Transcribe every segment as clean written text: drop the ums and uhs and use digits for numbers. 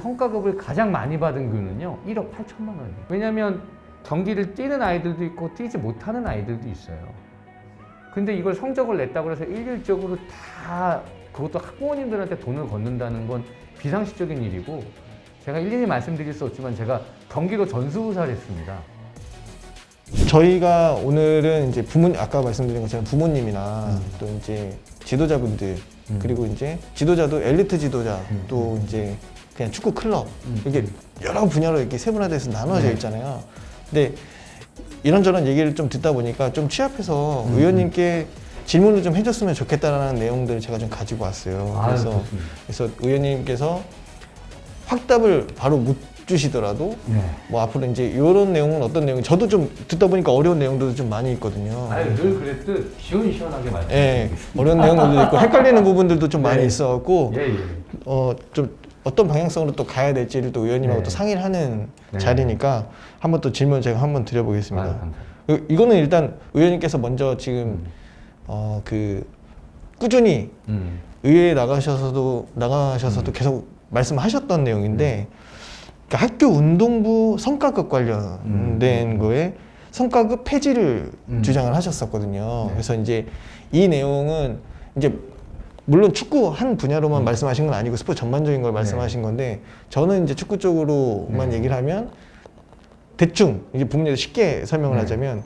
성과급을 가장 많이 받은 교는요 1억 8천만 원이에요. 왜냐하면 경기를 뛰는 아이들도 있고 뛰지 못하는 아이들도 있어요. 근데 이걸 성적을 냈다고 해서 일률적으로 다 그것도 학부모님들한테 돈을 걷는다는 건 비상식적인 일이고, 제가 일일이 말씀드릴 수 없지만 제가 경기도 전수부사를 했습니다. 저희가 오늘은 이제 아까 말씀드린 것처럼 부모님이나 또 이제 지도자분들 그리고 이제 지도자도 엘리트 지도자 또 이제 그냥 축구 클럽 이렇게 여러 분야로 이렇게 세분화돼서 나눠져 있잖아요. 근데 이런저런 얘기를 좀 듣다 보니까 좀 취합해서 의원님께 질문을 좀 해줬으면 좋겠다라는 내용들을 제가 좀 가지고 왔어요. 그래서 의원님께서 확답을 바로 못 주시더라도 뭐 앞으로 이제 이런 내용은 어떤 내용, 저도 좀 듣다 보니까 어려운 내용들도 좀 많이 있거든요. 늘 그랬듯 시원시원하게 말씀드리겠습니다. 예, 어려운 내용들도 있고 헷갈리는 부분들도 좀 많이 있어갖고 좀 어떤 방향성으로 또 가야 될지를 또 의원님하고 또 상의를 하는 자리니까 한번 또 질문 제가 한번 드려보겠습니다. 이거는 일단 의원님께서 먼저 지금 그 꾸준히 의회에 나가셔서도 계속 말씀하셨던 내용인데, 그러니까 학교 운동부 성과급 관련된 거에 성과급 폐지를 주장을 하셨었거든요. 그래서 이제 이 내용은 이제 물론 축구 한 분야로만 말씀하신 건 아니고 스포츠 전반적인 걸 말씀하신 건데, 저는 이제 축구 쪽으로만 얘기를 하면 대충 이제 부모님들 쉽게 설명을 하자면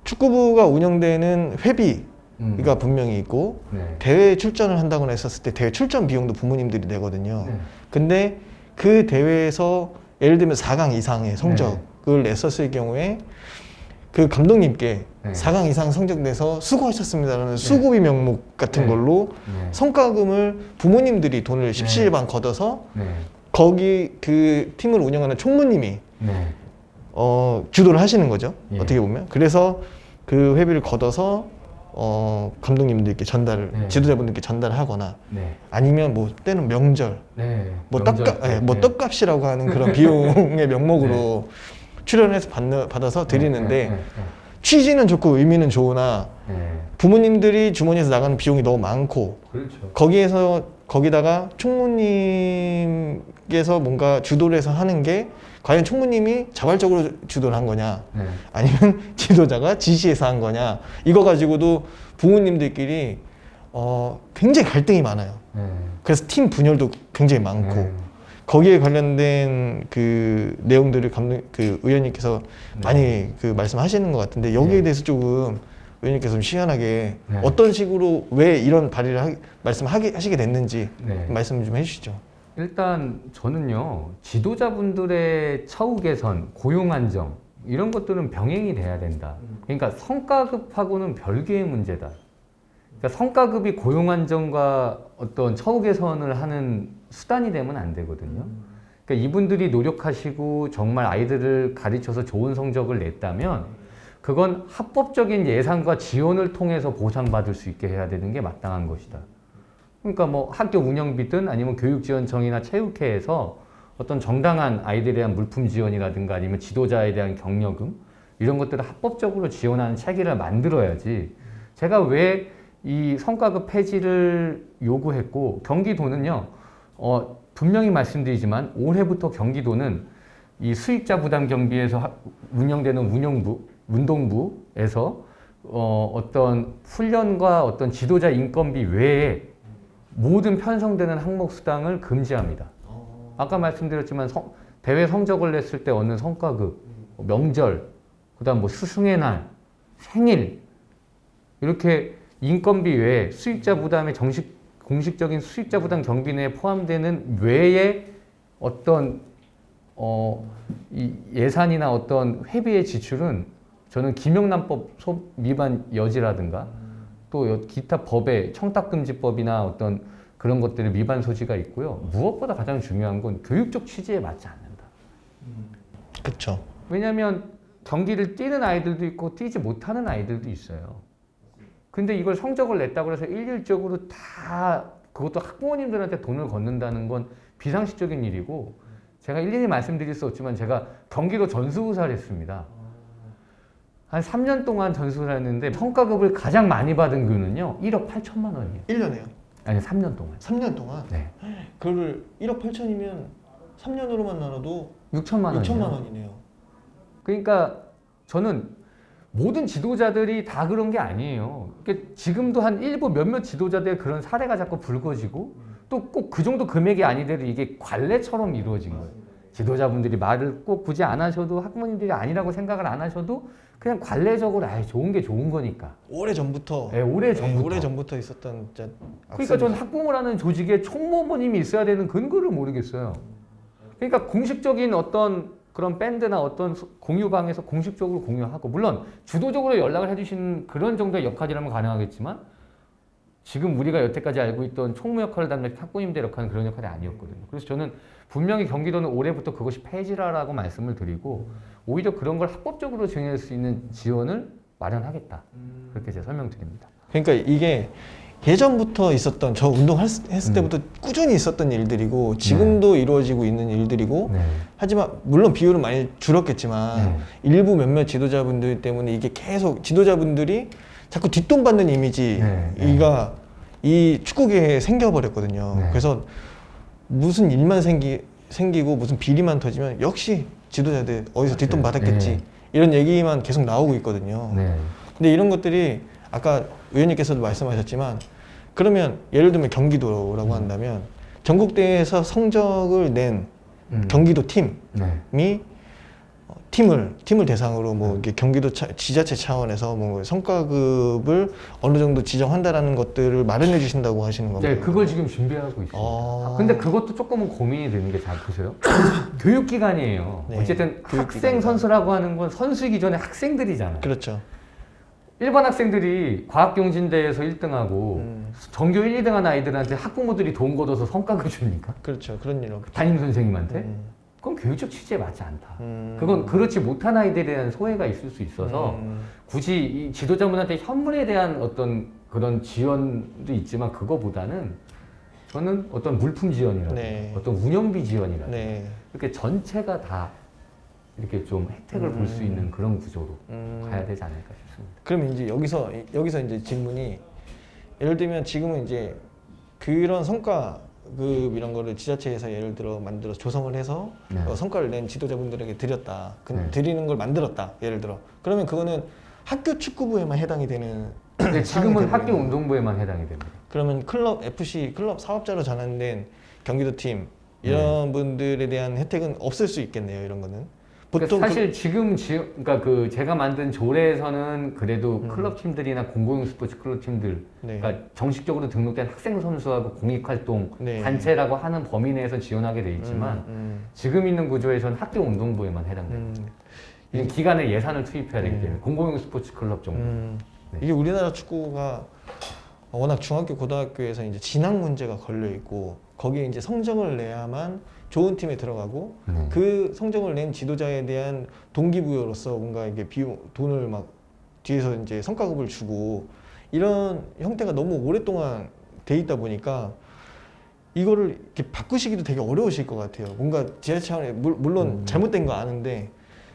축구부가 운영되는 회비가 분명히 있고 대회 출전을 한다거나 했었을 때 대회 출전 비용도 부모님들이 내거든요. 근데 그 대회에서 예를 들면 4강 이상의 성적을 냈었을 경우에 그 감독님께 4강 이상 성적 내서 수고하셨습니다라는 수고비 명목 같은 걸로 성과금을 부모님들이 돈을 십시일반 걷어서 거기 그 팀을 운영하는 총무님이 주도를 하시는 거죠. 어떻게 보면. 그래서 그 회비를 걷어서 감독님들께 전달을, 지도자분들께 전달을 하거나 아니면 뭐 때는 명절, 뭐 떡값이라고 하는 그런 비용의 명목으로 출연해서 받아서 드리는데 취지는 좋고 의미는 좋으나 부모님들이 주머니에서 나가는 비용이 너무 많고 거기다가 총무님께서 뭔가 주도를 해서 하는 게 과연 총무님이 자발적으로 주도를 한 거냐 아니면 지도자가 지시해서 한 거냐, 이거 가지고도 부모님들끼리 굉장히 갈등이 많아요. 그래서 팀 분열도 굉장히 많고 거기에 관련된 그 내용들을 그 의원님께서 많이 그 말씀하시는 것 같은데, 여기에 대해서 조금 의원님께서 좀 시원하게 어떤 식으로 왜 이런 발의를 하시게 됐는지 말씀 좀 해주시죠. 일단 저는요, 지도자분들의 처우 개선, 고용 안정 이런 것들은 병행이 돼야 된다. 그러니까 성과급하고는 별개의 문제다. 그러니까 성과급이 고용 안정과 어떤 처우 개선을 하는 수단이 되면 안 되거든요. 그러니까 이분들이 노력하시고 정말 아이들을 가르쳐서 좋은 성적을 냈다면 그건 합법적인 예산과 지원을 통해서 보상받을 수 있게 해야 되는 게 마땅한 것이다. 그러니까 뭐 학교 운영비든 아니면 교육지원청이나 체육회에서 어떤 정당한 아이들에 대한 물품 지원이라든가 아니면 지도자에 대한 격려금 이런 것들을 합법적으로 지원하는 체계를 만들어야지, 제가 왜 이 성과급 폐지를 요구했고, 경기도는요 분명히 말씀드리지만 올해부터 경기도는 이 수익자 부담 경비에서 운영되는 운동부에서 어떤 훈련과 어떤 지도자 인건비 외에 모든 편성되는 항목 수당을 금지합니다. 아까 말씀드렸지만 대회 성적을 냈을 때 얻는 성과급, 명절, 그다음 뭐 스승의 날, 생일 이렇게 인건비 외에 수익자 부담의 공식적인 수익자 부담 경비 내에 포함되는 외에 어떤 이 예산이나 어떤 회비의 지출은 저는 김영란법 위반 여지라든가 또 기타 법의 청탁금지법이나 어떤 그런 것들의 위반 소지가 있고요. 무엇보다 가장 중요한 건 교육적 취지에 맞지 않는다. 그렇죠. 왜냐하면 경기를 뛰는 아이들도 있고 뛰지 못하는 아이들도 있어요. 근데 이걸 성적을 냈다고 해서 일률적으로 다 그것도 학부모님들한테 돈을 걷는다는 건 비상식적인 일이고, 제가 일일이 말씀드릴 수 없지만 제가 경기도 전수부사를 했습니다. 한 3년 동안 전수를 했는데 성과급을 가장 많이 받은 교는요 1억 8천만 원이에요. 1년에요? 아니 3년 동안. 3년 동안? 네. 그걸 1억 8천이면 3년으로만 나눠도 6천만 원이요. 6천만 원이네요. 그러니까 저는 모든 지도자들이 다 그런 게 아니에요. 그러니까 지금도 한 일부 몇몇 지도자들의 그런 사례가 자꾸 불거지고 또 꼭 그 정도 금액이 아니더라도 이게 관례처럼 이루어진 거예요. 지도자분들이 말을 꼭 굳이 안 하셔도 학부모님들이 아니라고 생각을 안 하셔도 그냥 관례적으로 좋은 게 좋은 거니까. 오래전부터. 네, 오래전부터. 오래전부터 있었던 진짜 그러니까 저는 학부모라는 조직에 총무부님이 있어야 되는 근거를 모르겠어요. 그러니까 공식적인 어떤 그런 밴드나 어떤 공유방에서 공식적으로 공유하고 물론 주도적으로 연락을 해주시는 그런 정도의 역할이라면 가능하겠지만 지금 우리가 여태까지 알고 있던 총무 역할을 담는 학부모님들 역할은 그런 역할이 아니었거든요. 그래서 저는 분명히 경기도는 올해부터 그것이 폐지라라고 말씀을 드리고 오히려 그런 걸 합법적으로 진행할 수 있는 지원을 마련하겠다. 그렇게 제가 설명드립니다. 그러니까 이게 예전부터 있었던 저 운동했을 때부터 꾸준히 있었던 일들이고 지금도 이루어지고 있는 일들이고 네. 하지만 물론 비율은 많이 줄었겠지만 일부 몇몇 지도자분들 때문에 이게 계속 지도자분들이 자꾸 뒷돈 받는 이미지가 이 축구계에 생겨버렸거든요. 네. 그래서 무슨 일만 생기고 무슨 비리만 터지면 역시 지도자들 어디서 뒷돈 받았겠지 이런 얘기만 계속 나오고 있거든요. 네. 근데 이런 것들이 아까 의원님께서도 말씀하셨지만 그러면 예를 들면 경기도라고 한다면 전국대회에서 성적을 낸 경기도 팀이 팀을 대상으로 뭐 이렇게 경기도 지자체 차원에서 뭐 성과급을 어느 정도 지정한다라는 것들을 마련해 주신다고 하시는 건가요? 네, 그걸 지금 준비하고 있어요. 근데 그것도 조금은 고민이 되는 게 잘 보세요. 교육기관이에요. 네, 어쨌든 교육기관이다. 학생 선수라고 하는 건 선수이기 전에 학생들이잖아요. 그렇죠. 일반 학생들이 과학경진대회에서 1등하고 전교 1, 2등한 아이들한테 학부모들이 돈 걷어서 성과급을 줍니까? 그렇죠. 그런 일 없죠. 담임 선생님한테? 그건 교육적 취지에 맞지 않다. 그건 그렇지 못한 아이들에 대한 소외가 있을 수 있어서 굳이 이 지도자분한테 현물에 대한 어떤 그런 지원도 있지만 그거보다는 저는 어떤 물품 지원이라든가 어떤 운영비 지원이라든가 이렇게 전체가 다 이렇게 좀 혜택을 볼 수 있는 그런 구조로 가야 되지 않을까 싶습니다. 그럼 이제 여기서 이제 질문이 예를 들면 지금은 이제 그런 성과급 이런 거를 지자체에서 예를 들어 만들어 조성을 해서 성과를 낸 지도자분들에게 드렸다. 드리는 걸 만들었다. 예를 들어. 그러면 그거는 학교 축구부에만 해당이 되는 근데 지금은 학교 운동부에만 해당이 됩니다. 그러면 클럽 FC 클럽 사업자로 전환된 경기도 팀 이런 분들에 대한 혜택은 없을 수 있겠네요. 이런 거는. 보통 그러니까 사실 지금 그러니까 그 제가 만든 조례에서는 그래도 클럽 팀들이나 공공용 스포츠 클럽 팀들, 그러니까 정식적으로 등록된 학생 선수하고 공익활동 단체라고 하는 범위 내에서 지원하게 돼 있지만 지금 있는 구조에서는 학교 운동부에만 해당됩니다. 기간에 예산을 투입해야 되기 때문에 공공용 스포츠 클럽 정도. 이게 우리나라 축구가 워낙 중학교, 고등학교에서 이제 진학 문제가 걸려 있고 거기에 이제 성적을 내야만 좋은 팀에 들어가고 그 성적을 낸 지도자에 대한 동기부여로서 뭔가 이게 돈을 막 뒤에서 이제 성과급을 주고 이런 형태가 너무 오랫동안 돼 있다 보니까 이거를 이렇게 바꾸시기도 되게 어려우실 것 같아요. 뭔가 지자체 차원에 물론 잘못된 거 아는데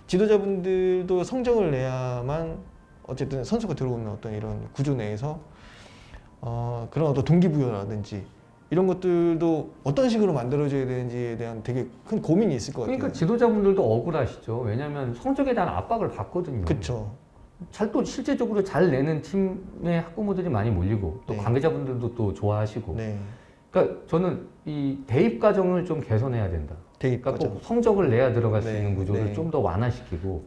지도자분들도 성적을 내야만 어쨌든 선수가 들어오는 어떤 이런 구조 내에서 그런 어떤 동기부여라든지 이런 것들도 어떤 식으로 만들어져야 되는지에 대한 되게 큰 고민이 있을 것 같아요. 그러니까 지도자분들도 억울하시죠. 왜냐하면 성적에 대한 압박을 받거든요. 그렇죠. 또 실제적으로 잘 내는 팀의 학부모들이 많이 몰리고 또 관계자분들도 또 좋아하시고. 그러니까 저는 이 대입 과정을 좀 개선해야 된다. 그러니까 꼭 성적을 내야 들어갈 수 있는 구조를 좀 더 완화시키고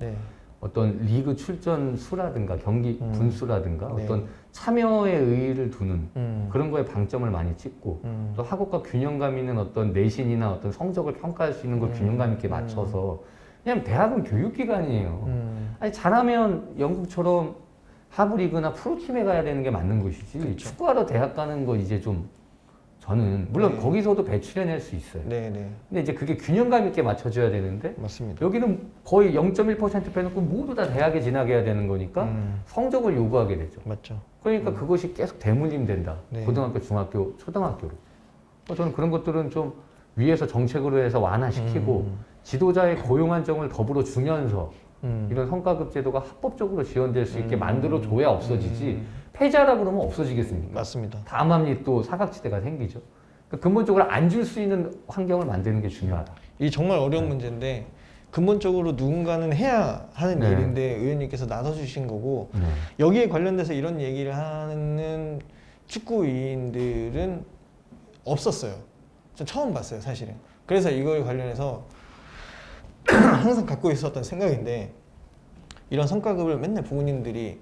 어떤 리그 출전 수라든가 경기 분수라든가 어떤 참여의 의의를 두는 그런 거에 방점을 많이 찍고 또 학업과 균형감 있는 어떤 내신이나 어떤 성적을 평가할 수 있는 걸 균형감 있게 맞춰서 왜냐면 대학은 교육기관이에요. 아니 잘하면 영국처럼 하브리그나 프로팀에 가야 되는 게 맞는 것이지 축구하러 대학 가는 거 이제 좀 저는 물론 거기서도 배출해낼 수 있어요. 근데 이제 그게 균형감 있게 맞춰줘야 되는데 맞습니다. 여기는 거의 0.1% 빼놓고 모두 다 대학에 진학해야 되는 거니까 성적을 요구하게 되죠. 맞죠. 그러니까 그것이 계속 대물림된다. 고등학교, 중학교, 초등학교로. 저는 그런 것들은 좀 위에서 정책으로 해서 완화시키고 지도자의 고용 안정을 더불어 주면서 이런 성과급 제도가 합법적으로 지원될 수 있게 만들어줘야 없어지지 패자라 그러면 없어지겠습니까? 맞습니다. 다 암암리 또 사각지대가 생기죠. 그러니까 근본적으로 안 줄 수 있는 환경을 만드는 게 중요하다. 이 정말 어려운 문제인데 근본적으로 누군가는 해야 하는 네. 일인데 의원님께서 나서주신 거고 네. 여기에 관련돼서 이런 얘기를 하는 축구위인들은 없었어요. 전 처음 봤어요, 사실은. 그래서 이거에 관련해서 항상 갖고 있었던 생각인데 이런 성과급을 맨날 부모님들이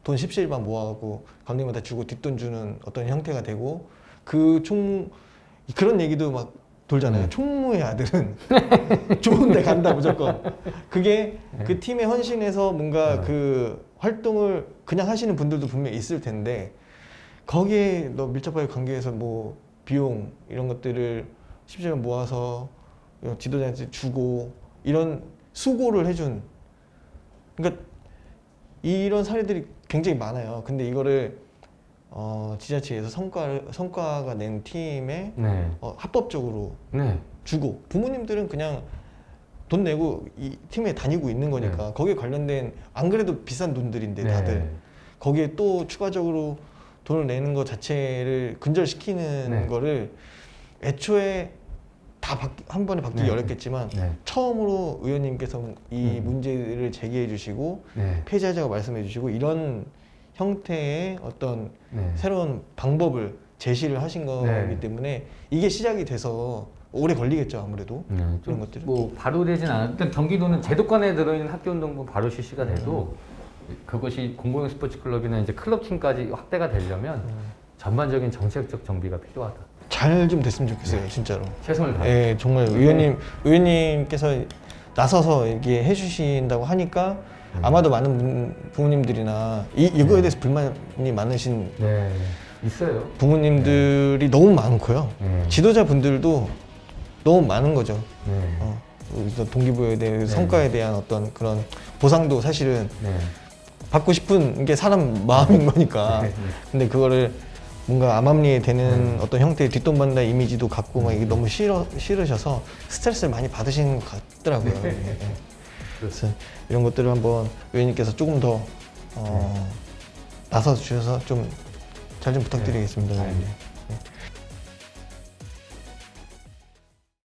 돈 17만 모아갖고 감독님한테 주고 뒷돈 주는 어떤 형태가 되고 그런 얘기도 막 돌잖아요. 총무의 아들은 좋은 데 간다 무조건. 그게 그 팀에 헌신해서 뭔가 그 활동을 그냥 하시는 분들도 분명히 있을 텐데 거기에 너 밀접하게 관계해서 뭐 비용 이런 것들을 17만 모아서 지도자한테 주고 이런 수고를 해준 그러니까 이런 사례들이 굉장히 많아요. 근데 이거를 지자체에서 성과가 낸 팀에 네. 합법적으로 네. 주고 부모님들은 그냥 돈 내고 이 팀에 다니고 있는 거니까 거기에 관련된 안 그래도 비싼 돈들인데 다들 거기에 또 추가적으로 돈을 내는 것 자체를 근절시키는 거를 애초에 다 한 번에 받기 어렵겠지만 처음으로 의원님께서 이 문제를 제기해 주시고 폐지하자고 말씀해 주시고 이런 형태의 어떤 새로운 방법을 제시를 하신 거기 때문에 이게 시작이 돼서 오래 걸리겠죠 아무래도 그런 것들은 뭐 바로 되진 않았던 경기도는 제도권에 들어있는 학교운동부 바로 실시가 돼도 그것이 공공형 스포츠 클럽이나 이제 클럽 팀까지 확대가 되려면 전반적인 정책적 정비가 필요하다. 잘 좀 됐으면 좋겠어요 진짜로. 최선을 다해. 예, 정말 의원님께서 나서서 얘기해 주신다고 하니까 아마도 많은 부모님들이나 이거에 대해서 불만이 많으신 있어요. 부모님들이 너무 많고요. 지도자분들도 너무 많은 거죠. 동기부여에 대해 성과에 대한 어떤 그런 보상도 사실은 받고 싶은 게 사람 마음인 거니까. 근데 그거를 뭔가 암암리에 되는 어떤 형태의 뒷돈 받는다 이미지도 갖고 막 이게 너무 싫으셔서 스트레스를 많이 받으시는 것 같더라고요. 그래서 이런 것들을 한번 의원님께서 조금 더 나서 주셔서 좀 잘 좀 부탁드리겠습니다.